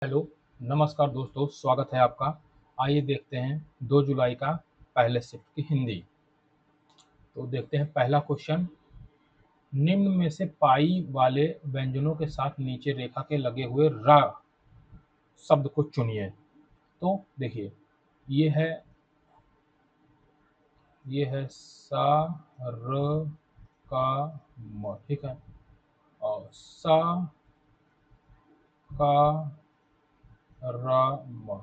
Hello, नमस्कार दोस्तों, स्वागत है आपका। आइए देखते हैं 2 जुलाई का पहले शिफ्ट की हिंदी। तो देखते हैं पहला क्वेश्चन। निम्न में से पाई वाले व्यंजनों के साथ नीचे रेखा के लगे हुए र शब्द को चुनिए। तो देखिए, ये है ये है सा, र, का, म, ठीक है। और सा, का, र, म।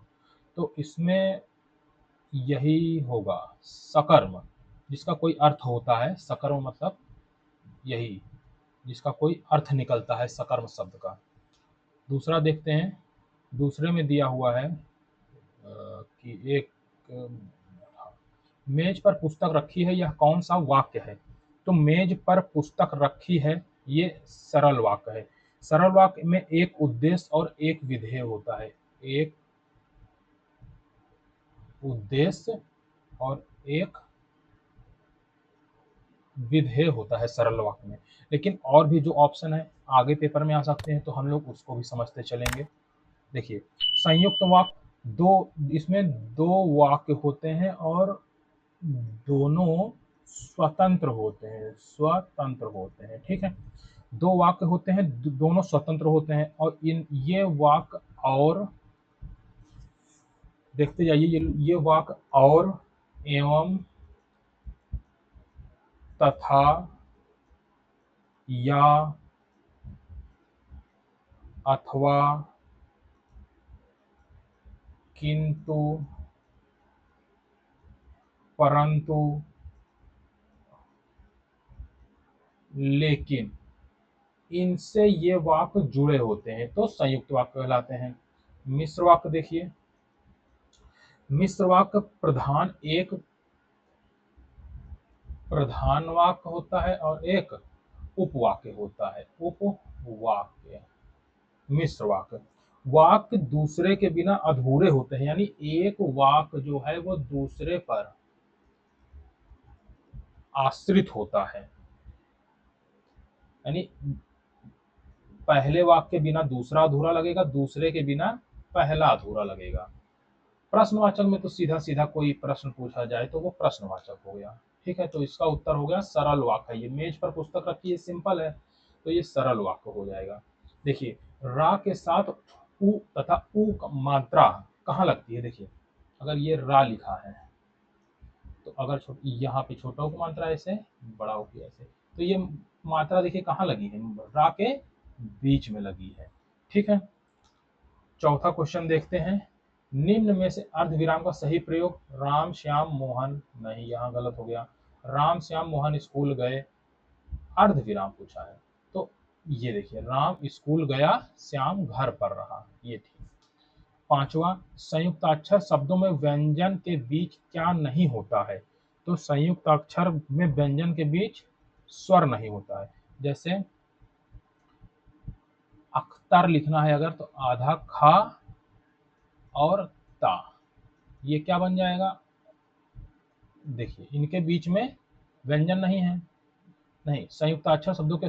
तो इसमें यही होगा सकर्म, जिसका कोई अर्थ होता है। सकर्म मतलब यही, जिसका कोई अर्थ निकलता है सकर्म शब्द का। दूसरा देखते हैं। दूसरे में दिया हुआ है कि एक मेज पर पुस्तक रखी है, यह कौन सा वाक्य है? तो मेज पर पुस्तक रखी है, ये सरल वाक्य है। सरल वाक्य में एक उद्देश्य और एक विधेय होता है। एक उद्देश्य और एक विधेय होता है सरल वाक्य में। लेकिन और भी जो ऑप्शन है आगे पेपर में आ सकते हैं, तो हम लोग उसको भी समझते चलेंगे। देखिए, संयुक्त वाक्य दो, इसमें दो वाक्य होते हैं और दोनों स्वतंत्र होते हैं, ठीक है। दो वाक्य होते हैं, दोनों स्वतंत्र होते हैं, और इन ये वाक्य और देखते जाइए, ये वाक्य और, एवं, तथा, या, अथवा, किंतु, परंतु, लेकिन, इनसे ये वाक्य जुड़े होते हैं, तो संयुक्त वाक्य कहलाते हैं। मिश्र वाक्य देखिए, मिश्र वाक्य प्रधान वाक्य होता है और एक उपवाक्य होता है। उपवाक्य, मिश्र वाक्य, वाक्य दूसरे के बिना अधूरे होते हैं, यानी एक वाक्य जो है वो दूसरे पर आश्रित होता है। यानी पहले वाक्य के बिना दूसरा अधूरा लगेगा, दूसरे के बिना पहला अधूरा लगेगा। प्रश्नवाचक में तो सीधा सीधा कोई प्रश्न पूछा जाए तो वो प्रश्नवाचक हो गया, ठीक है। तो इसका उत्तर हो गया सरल वाक्य। ये मेज पर पुस्तक रखी है, सिंपल है, तो ये सरल वाक्य हो जाएगा। देखिए, रा के साथ उ तथा उ का मात्रा कहाँ लगती है? देखिए, अगर ये रा लिखा है, तो अगर यहाँ पे छोटा उ की मात्रा ऐसे, बड़ा उ की ऐसे, तो ये मात्रा देखिए कहाँ लगी है? रा के बीच में लगी है, ठीक है। चौथा क्वेश्चन देखते हैं। निम्न में से अर्धविराम का सही प्रयोग, राम श्याम मोहन, नहीं, यहाँ गलत हो गया। राम श्याम मोहन स्कूल गए, अर्धविराम पूछा है, तो ये देखिए, राम स्कूल गया, श्याम घर पर रहा, ये ठीक। पांचवा, संयुक्ताक्षर शब्दों में व्यंजन के बीच क्या नहीं होता है? तो संयुक्ताक्षर में व्यंजन के बीच स्वर नहीं होता है। जैसे अख्तर लिखना है अगर, तो आधा खा और ता, ये क्या बन जाएगा? देखिए, इनके बीच में व्यंजन नहीं है। नहीं, संयुक्ताक्षर शब्दों के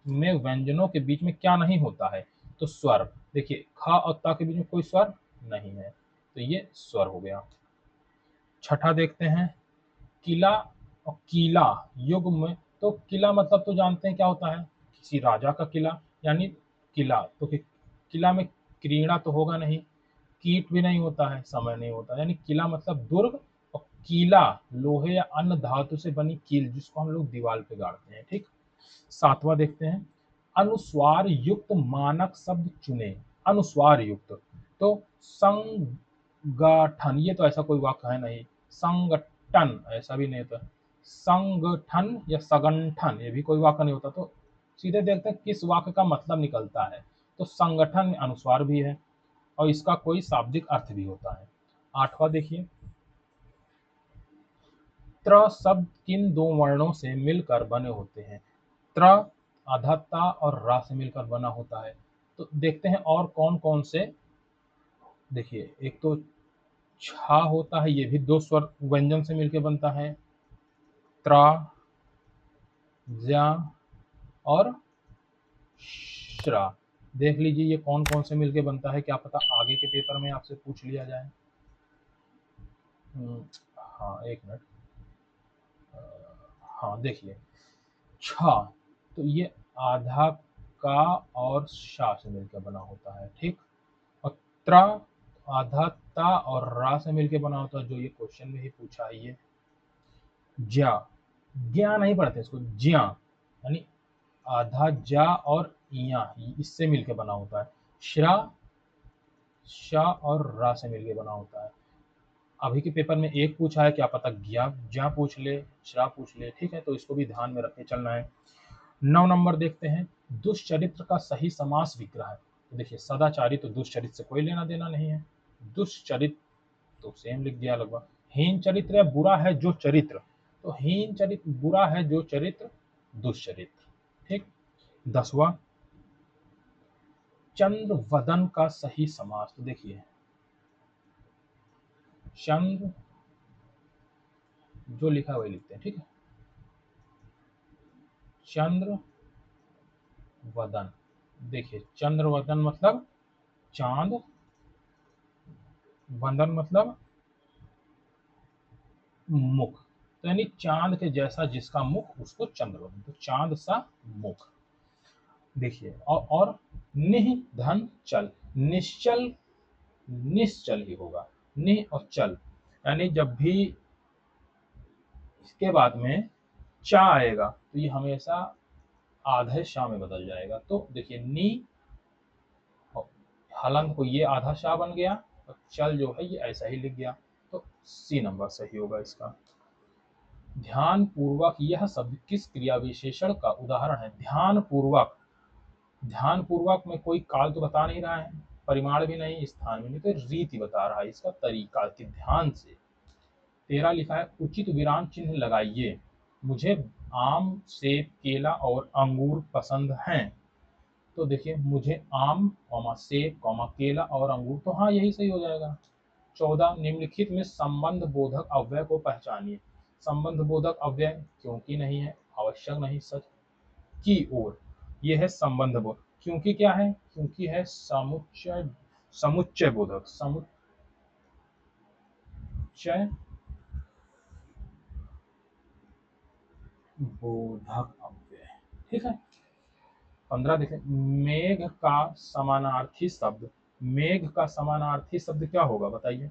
में व्यंजनों के बीच में क्या नहीं होता है? तो स्वर। देखिए, खा और ता के बीच में कोई स्वर नहीं है, तो ये स्वर हो गया। छठा देखते हैं। किला और कीला युग में, तो किला मतलब तो जानते हैं क्या होता है? किसी राजा का किला, यानी किला। तो किला में क्रीड़ा तो होगा नहीं, कीट भी नहीं होता है, समय नहीं होता, यानी किला मतलब दुर्ग। और कीला लोहे या अन्य धातु से बनी कील, जिसको हम लोग दीवार पे गाड़ते हैं, ठीक। सातवां देखते हैं। अनुस्वार युक्त मानक शब्द चुने। अनुस्वार युक्त, तो संगठन, ये तो ऐसा कोई वाक्य है नहीं। संगठन ऐसा भी नहीं होता। संगठन या संगठन, ये भी कोई वाक्य नहीं होता। तो सीधे देखते हैं किस वाक्य का मतलब निकलता है। तो संगठन में अनुस्वार भी है और इसका कोई शाब्दिक अर्थ भी होता है। आठवां देखिए। त्र शब्द किन दो वर्णों से मिलकर बने होते हैं? त्र आधा ता और रा से मिलकर बना होता है। तो देखते हैं और कौन कौन से। देखिए, एक तो छा होता है, ये भी दो स्वर व्यंजन से मिलकर बनता है, त्रा, ज्या और श्रा। देख लीजिए ये कौन कौन से मिलके बनता है, क्या पता आगे के पेपर में आपसे पूछ लिया जाए। हाँ एक मिनट। हाँ देखिए, छ तो ये आधा का और शा से मिलकर बना होता है, ठीक। और त्र आधा ता और रा से मिलकर बना होता है, जो ये क्वेश्चन में ही पूछा है। ये ज्या, ज्ञा नहीं पढ़ते इसको, ज्या यानी आधा जा और इया इससे मिलके बना होता है। श्रा, शा और रा से मिलके बना होता है। अभी के पेपर में एक पूछा है, क्या पता ज्ञा ज्या पूछ ले, श्रा पूछ ले, ठीक है, तो इसको भी ध्यान में रख के चलना है। 9 नंबर देखते हैं, दुष्चरित्र का सही समास विग्रह है। तो देखिए सदाचारी तो दुष्चरित्र से कोई लेना देना नहीं है, दुष्चरित्र तो सेम लिख दिया लगभग। हीन चरित्र या बुरा है जो चरित्र, तो हीन चरित्र बुरा है जो चरित्र दुष्चरित्र, ठीक। 10वां, चंद्र वदन का सही समास। तो देखिए चंद्र जो लिखा है वही लिखते हैं, ठीक है। चंद्र वदन, देखिए चंद्र वदन मतलब चांद, वदन मतलब मुख, तो यानी चांद के जैसा जिसका मुख उसको चंद्र वदन, तो चांद सा मुख। देखिए और निह धन चल, निश्चल, निश्चल ही होगा, निह और चल, यानी जब भी इसके बाद में चा आएगा तो ये हमेशा आधे शा में बदल जाएगा। तो देखिए नी हलंत को ये आधा शा बन गया, और चल जो है ये ऐसा ही लिख गया, तो सी नंबर सही होगा इसका। ध्यान पूर्वक, यह शब्द किस क्रिया विशेषण का उदाहरण है? ध्यान पूर्वक, ध्यान पूर्वक में कोई काल तो बता नहीं रहा है, परिमाण भी नहीं, स्थान भी नहीं, तो रीति बता रहा है, इसका तरीका कि ध्यान से। 13 लिखा है, उचित विराम चिन्ह लगाइए, मुझे आम सेब केला और अंगूर पसंद हैं। तो देखिए मुझे आम कॉमा सेब कॉमा केला और अंगूर, तो हाँ यही सही हो जाएगा। 14, निम्नलिखित में संबंध बोधक अव्यय को पहचानिए। संबंध बोधक अव्यय क्योंकि नहीं है, आवश्यक नहीं, सच की ओर, ये है संबंध बोधक। क्योंकि क्या है? क्योंकि है समुच्चय, समुच्चय बोधक, समुच्चय बोधक अव्यय, ठीक है। 15 देखें, मेघ का समानार्थी शब्द, मेघ का समानार्थी शब्द क्या होगा बताइए?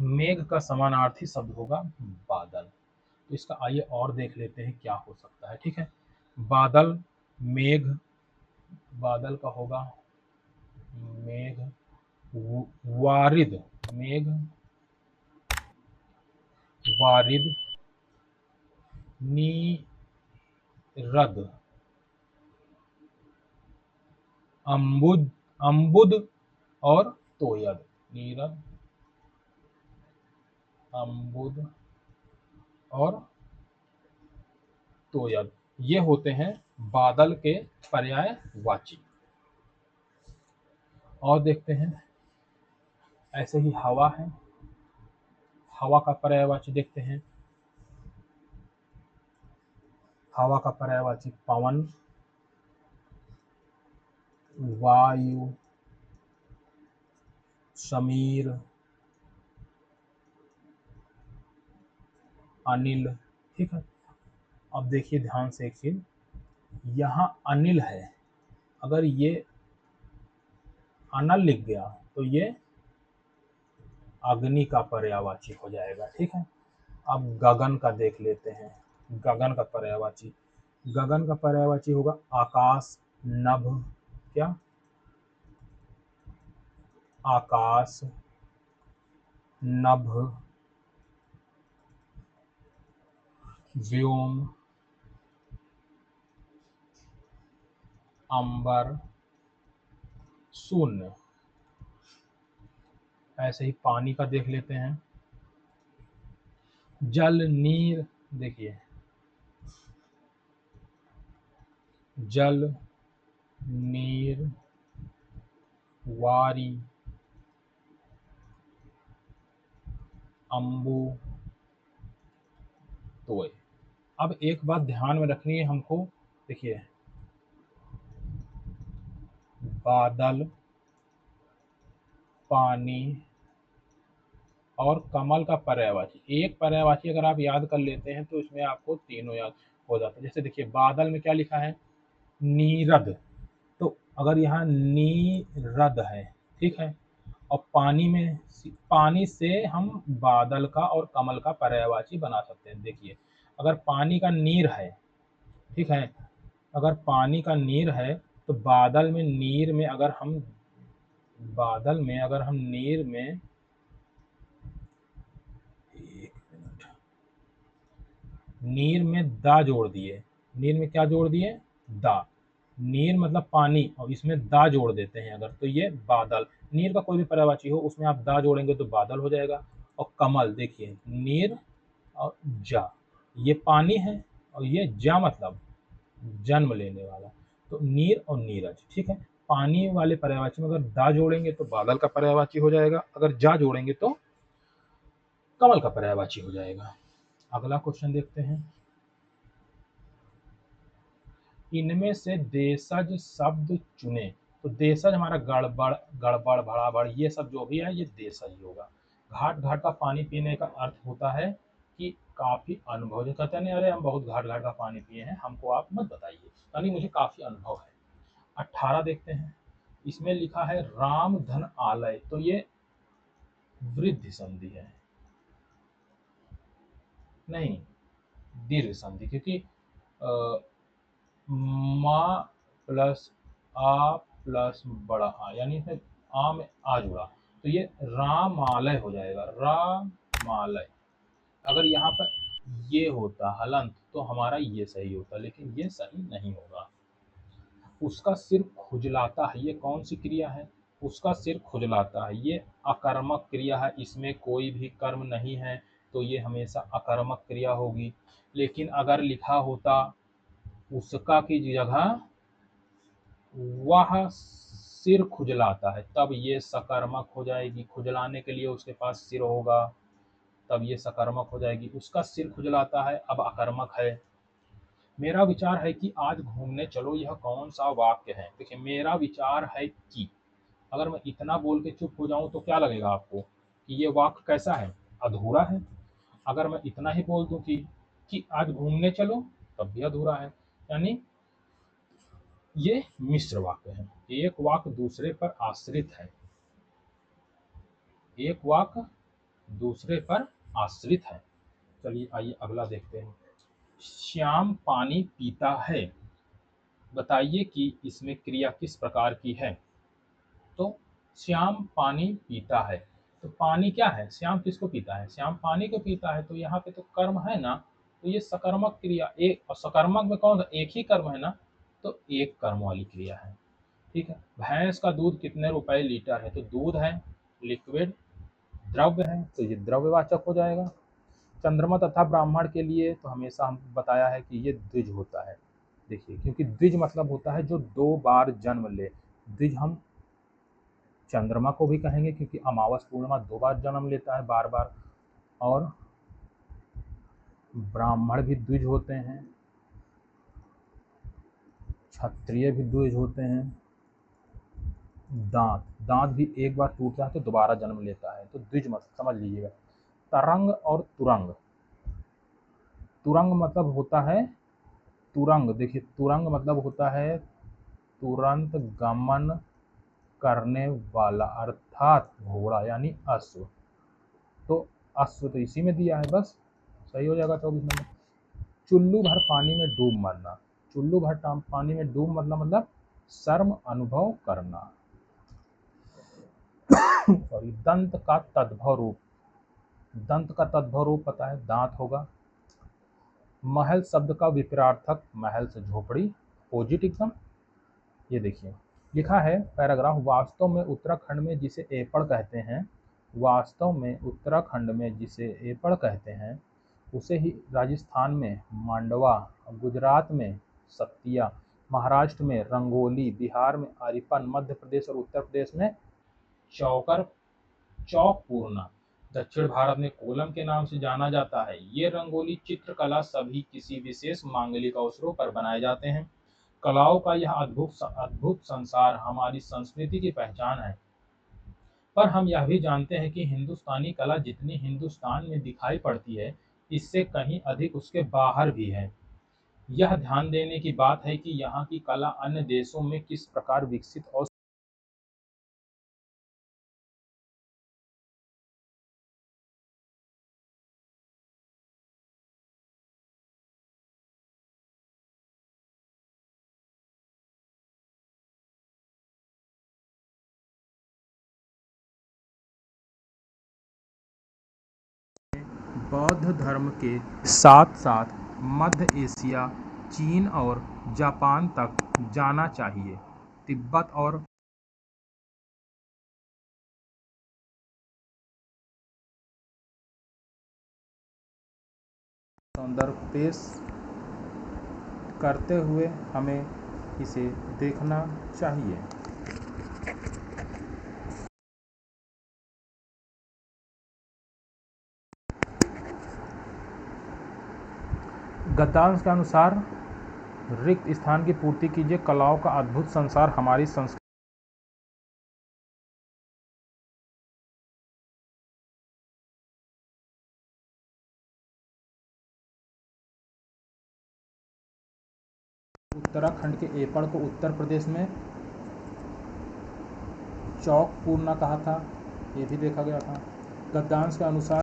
मेघ का समानार्थी शब्द होगा बादल। तो इसका आइए और देख लेते हैं क्या हो सकता है, ठीक है। बादल, मेघ, बादल का होगा मेघ, वारिद, मेघ वारिद, नीरद, अम्बुद, अम्बुद और तोयद, नीरद, अम्बुद और तोयद, ये होते हैं बादल के पर्यायवाची। और देखते हैं, ऐसे ही हवा है, हवा का पर्यायवाची देखते हैं। हवा का पर्यायवाची पवन, वायु, समीर, अनिल, ठीक है। अब देखिए ध्यान से एक चीज, यहाँ अनिल है, अगर ये अनल लिख गया तो ये अग्नि का पर्यायवाची हो जाएगा, ठीक है। अब गगन का देख लेते हैं, गगन का पर्यायवाची, गगन का पर्यायवाची होगा आकाश, नभ, क्या? आकाश, नभ, व्योम, अंबर, शून्य। ऐसे ही पानी का देख लेते हैं, जल, नीर, देखिए जल, नीर, वारी, अम्बु, तोय। अब एक बात ध्यान में रखनी है हमको, देखिए बादल, पानी और कमल का पर्यायवाची। एक पर्यायवाची अगर आप याद कर लेते हैं तो इसमें आपको तीनों याद हो जाते हैं। जैसे देखिए बादल में क्या लिखा है, नीरद, तो अगर यहाँ नीरद है, ठीक है, और पानी से हम बादल का और कमल का पर्यायवाची बना सकते हैं। देखिए अगर पानी का नीर है, ठीक है, अगर पानी का नीर है तो बादल में नीर में अगर हम नीर में, एक मिनट, नीर में दा जोड़ दिए, नीर में क्या जोड़ दिए, दा, नीर मतलब पानी और इसमें दा जोड़ देते हैं अगर, तो ये बादल, नीर का कोई भी पर्यायवाची हो उसमें आप दा जोड़ेंगे तो बादल हो जाएगा। और कमल देखिए नीर और जा, ये पानी है और ये जा मतलब जन्म लेने वाला, तो नीर और नीरज, ठीक है। पानी वाले पर्यायवाची में अगर दा जोड़ेंगे तो बादल का पर्यायवाची हो जाएगा, अगर जा जोड़ेंगे तो कमल का पर्यायवाची हो जाएगा। अगला क्वेश्चन देखते हैं, इनमें से देशज शब्द चुने। तो देशज हमारा गड़बड़, गड़बड़, भड़ाभड़, ये सब जो भी है ये देशज ही होगा। घाट घाट का पानी पीने का अर्थ होता है कि काफी अनुभव, जो कहते हैं ना अरे हम बहुत घाट घाट का पानी पिए हैं, हमको आप मत बताइए, यानी मुझे काफी अनुभव है। 18 देखते हैं, इसमें लिखा है राम धन आलय, तो ये वृद्धि संधि है, नहीं दीर्घ संधि, क्योंकि माँ प्लस आ प्लस बड़ा आ, यानी इसमें आ में आ जुड़ा, तो ये रामालय हो जाएगा, रामालय। अगर यहाँ पर ये होता हलंत तो हमारा ये सही होता, लेकिन ये सही नहीं होगा। उसका सिर खुजलाता है, ये कौन सी क्रिया है, उसका सिर खुजलाता है, ये अकर्मक क्रिया है, इसमें कोई भी कर्म नहीं है, तो ये हमेशा अकर्मक क्रिया होगी। लेकिन अगर लिखा होता उसका की जगह वह सिर खुजलाता है, तब ये सकर्मक हो जाएगी, खुजलाने के लिए उसके पास सिर होगा, तब ये सकर्मक हो जाएगी। उसका सिर खुजलाता है अब अकर्मक है। मेरा विचार है कि आज घूमने चलो, यह कौन सा वाक्य है। देखिए मेरा विचार है कि, अगर मैं इतना बोल के चुप हो जाऊं तो क्या लगेगा आपको कि ये वाक्य कैसा है, अधूरा है। अगर मैं इतना ही बोल दूं कि आज घूमने चलो, तब भी अधूरा है। यानी ये मिश्र वाक्य है, एक वाक्य दूसरे पर आश्रित है, एक वाक्य दूसरे पर आश्रित है। चलिए आइए अगला देखते हैं, श्याम पानी पीता है, बताइए कि इसमें क्रिया किस प्रकार की है। तो श्याम पानी पीता है, तो पानी क्या है, श्याम किसको पीता है, श्याम पानी को पीता है, तो यहाँ पे तो कर्म है ना, तो ये सकर्मक क्रिया, एक और सकर्मक में कौन सा, एक ही कर्म है ना, तो एक कर्म वाली क्रिया है, ठीक है। भैंस का दूध कितने रुपए लीटर है, तो दूध है, लिक्विड, द्रव्य है, तो ये द्रव्यवाचक हो जाएगा। चंद्रमा तथा ब्राह्मण के लिए तो हमेशा हम बताया है कि ये द्विज होता है। देखिए क्योंकि द्विज मतलब होता है जो दो बार जन्म ले, द्विज हम चंद्रमा को भी कहेंगे क्योंकि अमावस पूर्णिमा दो बार जन्म लेता है बार बार, और ब्राह्मण भी द्विज होते हैं, क्षत्रिय भी द्विज होते हैं, दांत दांत भी एक बार टूटता है तो दोबारा जन्म लेता है, तो द्विज मत समझ लीजिएगा। तरंग और तुरंग, तुरंग मतलब होता है तुरंग, देखिए तुरंग मतलब होता है तुरंत गमन करने वाला, अर्थात घोड़ा यानी अश्व, तो अश्व तो इसी में दिया है, बस सही हो जाएगा 24 नंबर। चुल्लू भर पानी में डूब मरना, चुल्लू भर पानी में डूब मतलब शर्म अनुभव करना। सॉरी, दंत का तद्भव रूप, दंत का तद्भव रूप पता है, दांत होगा। महल शब्द का विपरीतार्थक महल से झोपड़ी, अपोजिट एकदम। ये देखिए लिखा है पैराग्राफ, वास्तव में उत्तराखंड में जिसे एपड़ कहते हैं, वास्तव में उत्तराखंड में जिसे एपड़ कहते हैं उसे ही राजस्थान में मांडवा, गुजरात में सतिया, महाराष्ट्र में रंगोली, बिहार में अरिपन, मध्य प्रदेश और उत्तर प्रदेश में चौकर, चौक पूर्णा, दक्षिण भारत में कोलम के नाम से जाना जाता है। ये रंगोली चित्रकला सभी किसी विशेष मांगलिक अवसरों पर बनाए जाते हैं। कलाओं का यह अद्भुत अद्भुत संसार हमारी संस्कृति की पहचान है। पर हम यह भी जानते हैं कि हिंदुस्तानी कला जितनी हिंदुस्तान में दिखाई पड़ती है, इससे कहीं अधिक उसके बाहर भी है। यह ध्यान देने की बात है कि यहाँ की कला अन्य देशों में किस प्रकार विकसित और बौद्ध धर्म के साथ साथ मध्य एशिया, चीन और जापान तक जाना चाहिए। तिब्बत और सौंदर्य पेश करते हुए हमें इसे देखना चाहिए। गद्यांश के अनुसार रिक्त स्थान की पूर्ति कीजिए। कलाओं का अद्भुत संसार हमारी संस्कृति उत्तराखंड के एपड़ को उत्तर प्रदेश में चौकपूर्णा कहा था, ये भी देखा गया था। गद्यांश के अनुसार